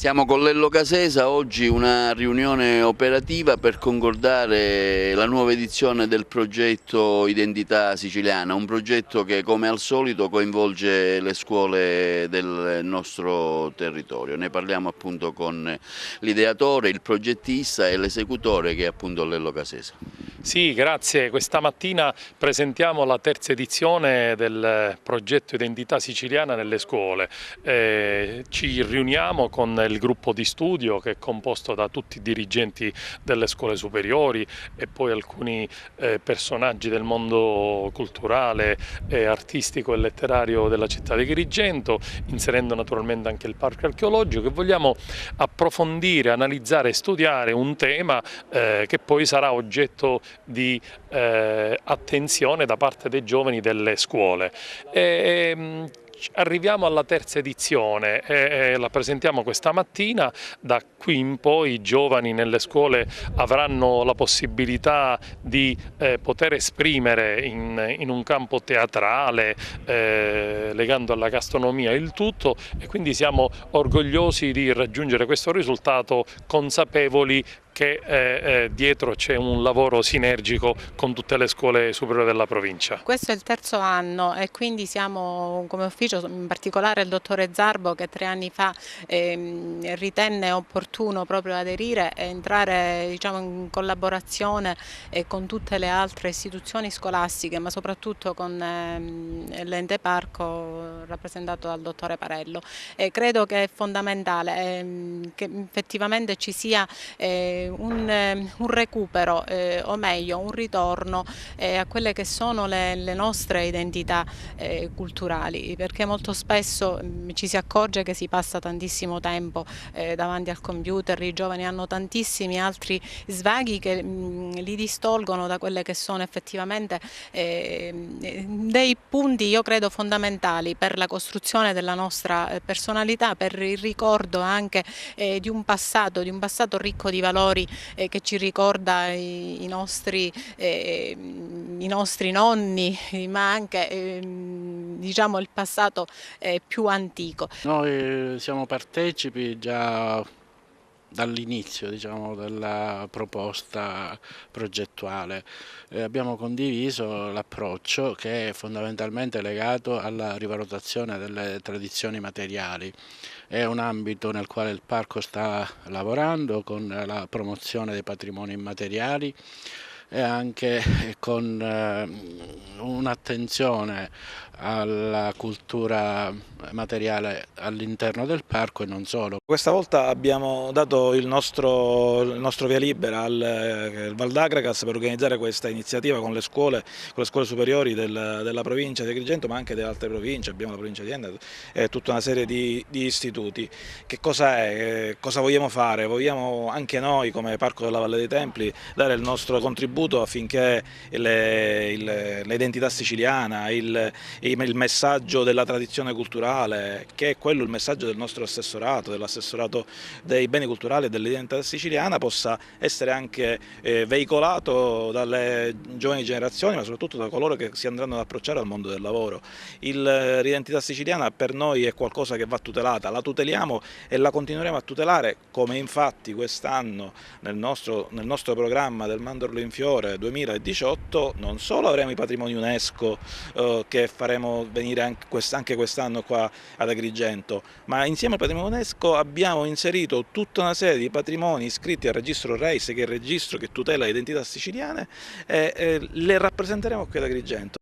Siamo con Lello Casesa, oggi una riunione operativa per concordare la nuova edizione del progetto Identità Siciliana, un progetto che come al solito coinvolge le scuole del nostro territorio. Ne parliamo appunto con l'ideatore, il progettista e l'esecutore che è appunto Lello Casesa. Sì, grazie. Questa mattina presentiamo la terza edizione del progetto Identità Siciliana nelle scuole. Ci riuniamo con il gruppo di studio che è composto da tutti i dirigenti delle scuole superiori e poi alcuni personaggi del mondo culturale, artistico e letterario della città di Agrigento, inserendo naturalmente anche il parco archeologico, che vogliamo approfondire, analizzare e studiare un tema che poi sarà oggetto di attenzione da parte dei giovani delle scuole. Arriviamo alla terza edizione e la presentiamo questa mattina. Da qui in poi i giovani nelle scuole avranno la possibilità di poter esprimere in un campo teatrale, legando alla gastronomia il tutto, e quindi siamo orgogliosi di raggiungere questo risultato, consapevoli che dietro c'è un lavoro sinergico con tutte le scuole superiori della provincia. Questo è il terzo anno e quindi siamo come ufficio, in particolare il dottore Zarbo, che 3 anni fa ritenne opportuno proprio aderire e entrare, diciamo, in collaborazione con tutte le altre istituzioni scolastiche, ma soprattutto con l'ente parco rappresentato dal dottore Parello. Credo che è fondamentale che effettivamente ci sia un recupero, o meglio un ritorno a quelle che sono le nostre identità culturali, perché molto spesso ci si accorge che si passa tantissimo tempo davanti al computer, i giovani hanno tantissimi altri svaghi che li distolgono da quelle che sono effettivamente dei punti, io credo, fondamentali per la costruzione della nostra personalità, per il ricordo anche di un passato ricco di valori che ci ricorda i nostri nonni, ma anche diciamo il passato più antico. Noi siamo partecipi già dall'inizio, diciamo, della proposta progettuale. Abbiamo condiviso l'approccio che è fondamentalmente legato alla rivalutazione delle tradizioni materiali. È un ambito nel quale il parco sta lavorando con la promozione dei patrimoni immateriali e anche con un'attenzione alla cultura materiale all'interno del parco e non solo. Questa volta abbiamo dato il nostro via libera al Val d'Agragas per organizzare questa iniziativa con le scuole superiori della provincia di Agrigento, ma anche delle altre province. Abbiamo la provincia di Enna e tutta una serie di istituti. Che cosa è? Cosa vogliamo fare? Vogliamo anche noi come Parco della Valle dei Templi dare il nostro contributo affinché l'identità siciliana, il messaggio della tradizione culturale, che è quello il messaggio del nostro assessorato, dell'assessorato dei beni culturali e dell'identità siciliana, possa essere anche veicolato dalle giovani generazioni, ma soprattutto da coloro che si andranno ad approcciare al mondo del lavoro. L'identità siciliana per noi è qualcosa che va tutelata, la tuteliamo e la continueremo a tutelare, come infatti quest'anno nel nostro programma del Mandorlo in Fiore 2018 non solo avremo i patrimoni UNESCO che faremo venire anche quest'anno qua ad Agrigento, ma insieme al patrimonio UNESCO abbiamo inserito tutta una serie di patrimoni iscritti al registro REIS, che è il registro che tutela le identità siciliane, e le rappresenteremo qui ad Agrigento.